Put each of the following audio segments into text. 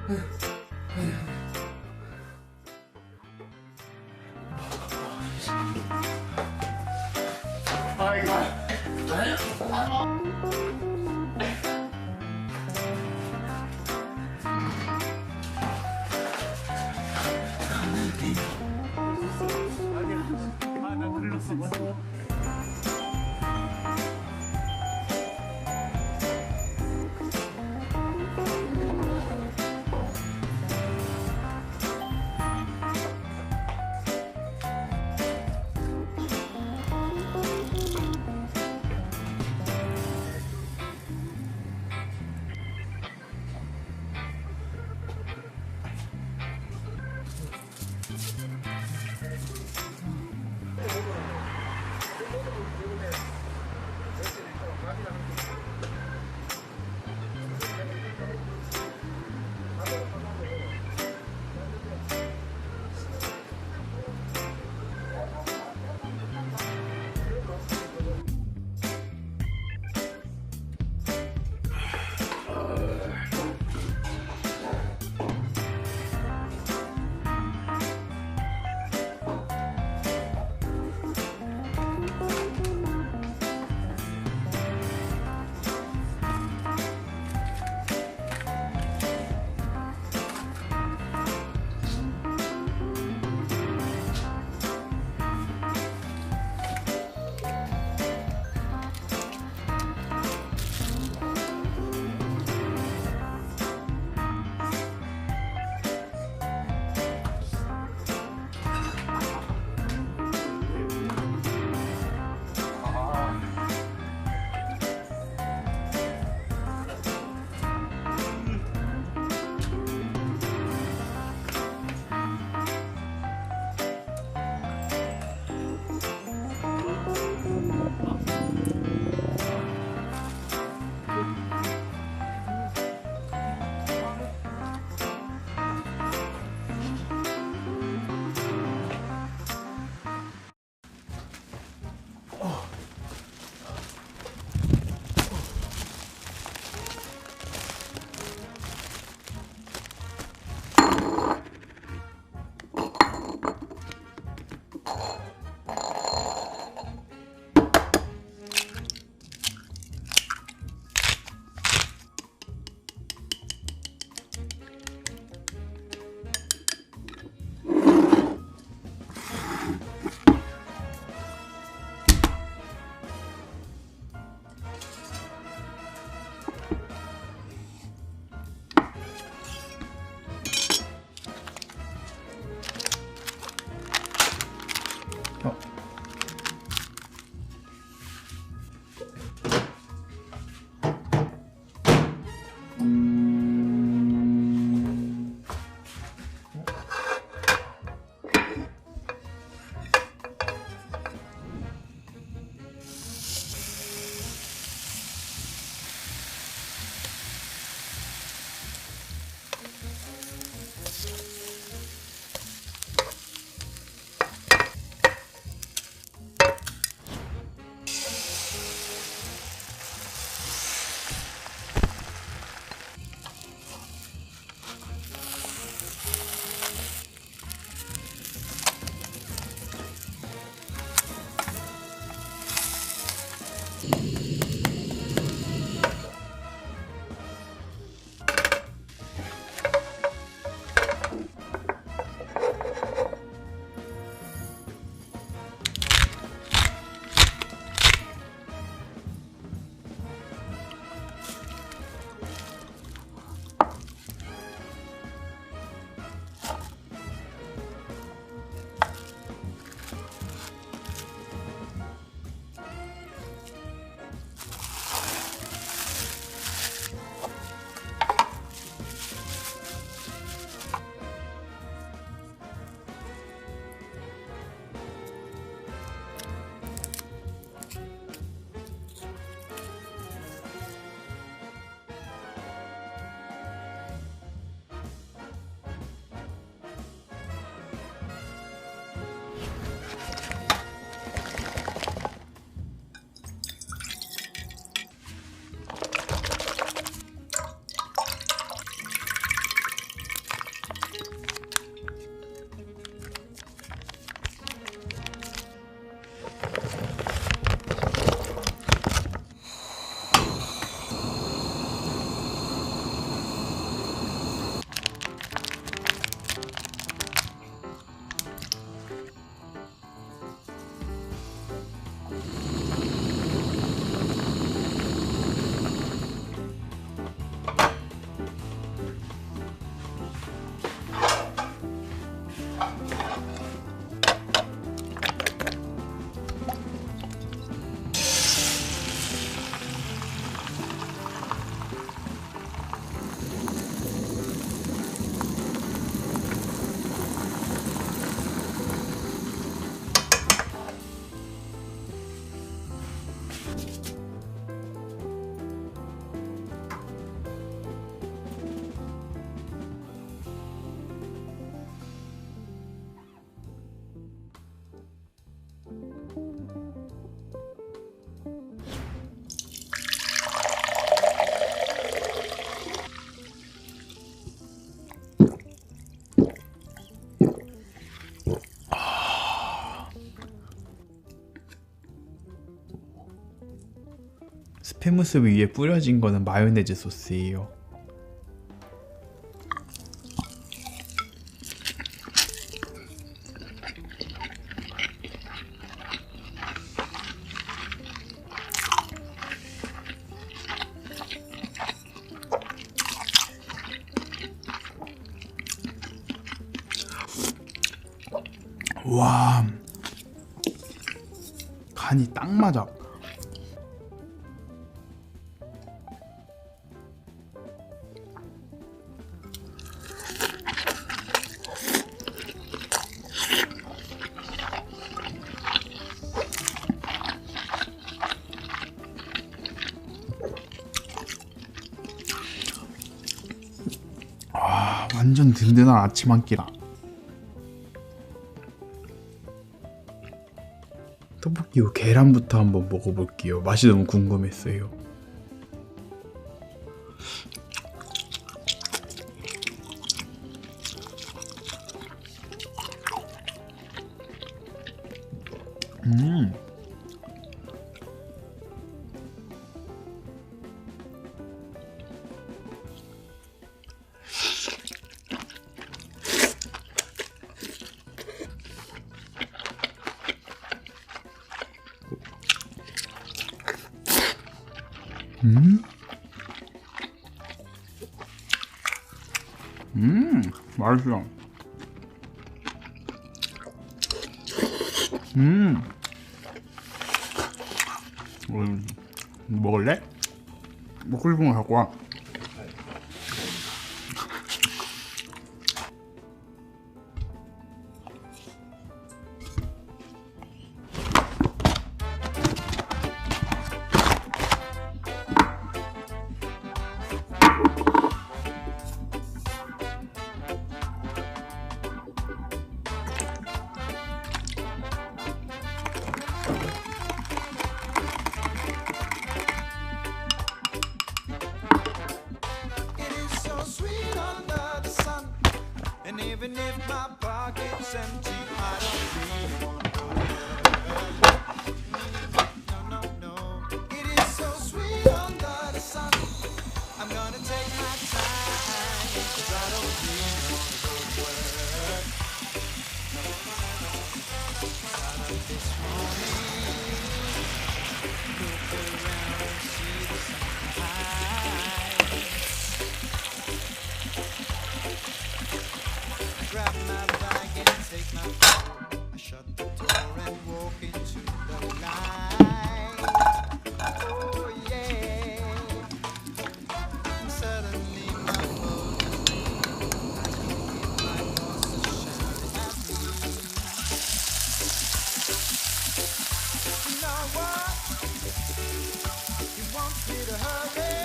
나 글렀어. 스팸무스 위에 뿌려진 거는 마요네즈 소스예요. 와, 간이 딱 맞아. 와, 완전 든든한 아침 한 끼다. 떡볶이 후 계란부터 한번 먹어볼게요. 맛이 너무 궁금했어요. 음. 맛있어. 먹을래? 먹고 싶은 거 갖고 와. And even if my pocket's empty, I don't really want to go to work. No, no, no. It is so sweet under the sun. I'm gonna take my time, 'cause I don't really want to go to work. Got up this morning, look around and see the sunrise. Grab my bag and take my phone. I shut the door and walk into the light. Oh yeah. And suddenly my phone is ringing. I can hear my boss shouting at me. You know what? He wants me to hurry,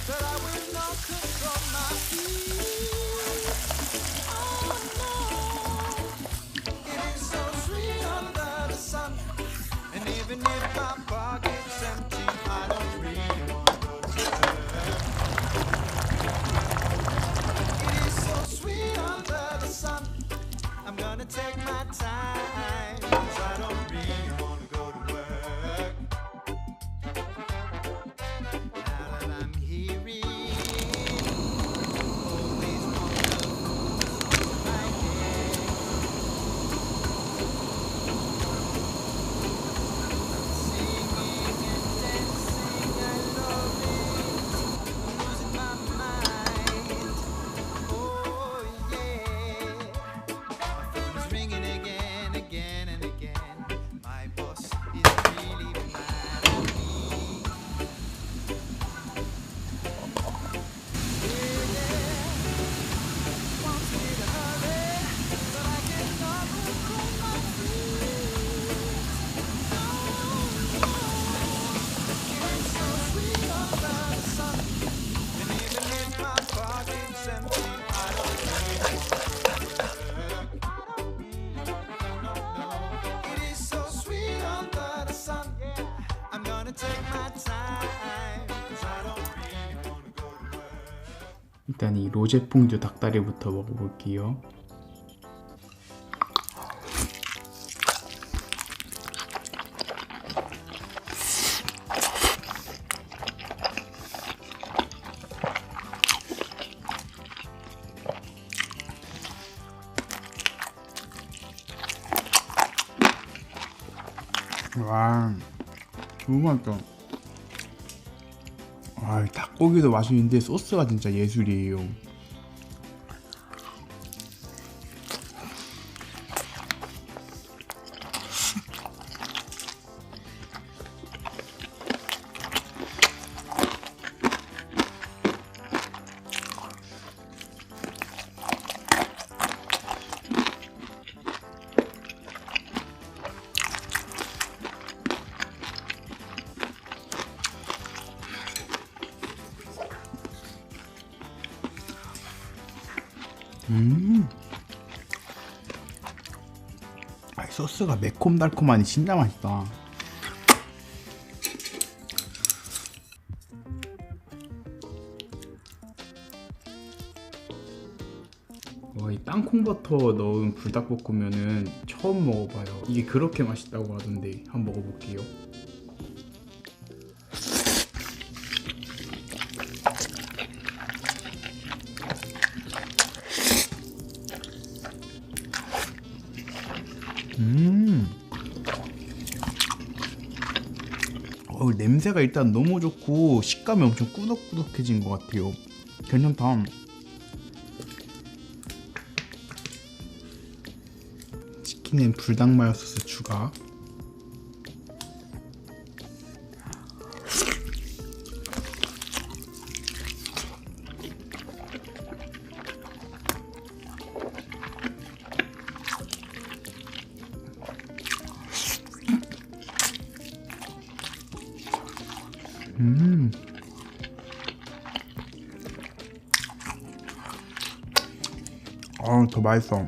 but I will not control my feet. Even if my pocket's empty, I don't really want to go to work. It is so sweet under the sun. I'm gonna take my time, 'cause I don't really want to go to work. Now that I'm hearing all these wonderful voices in my head. 일단 이 로제퐁듀 닭다리부터 먹어볼게요. 와, 너무 맛있다. 아, 닭고기도 맛있는데 소스가 진짜 예술이에요. 아, 소스가 매콤달콤하니 진짜 맛있다. 와, 이 땅콩버터 넣은 불닭볶음면은 처음 먹어봐요. 이게 그렇게 맛있다고 하던데 한번 먹어볼게요. 냄새가 일단 너무 좋고 식감이 엄청 꾸덕꾸덕해진 것 같아요. 괜찮다. 치킨엔 불닭마요 소스 추가. 더 맛있어.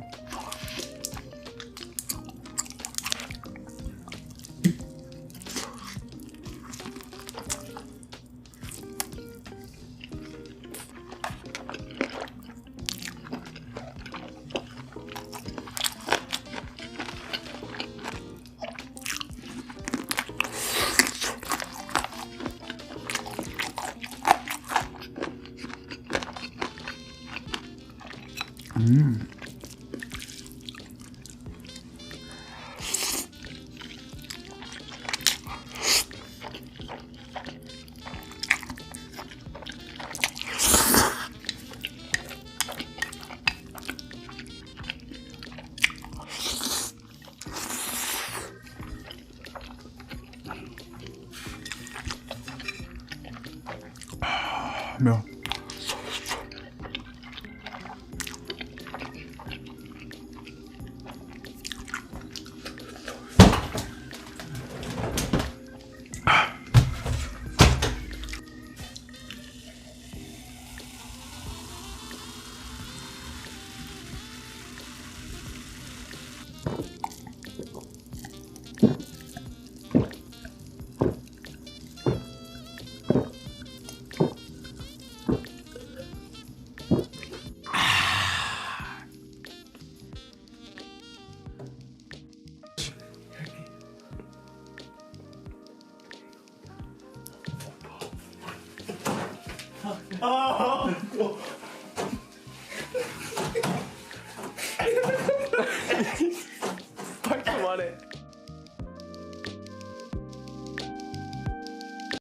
면.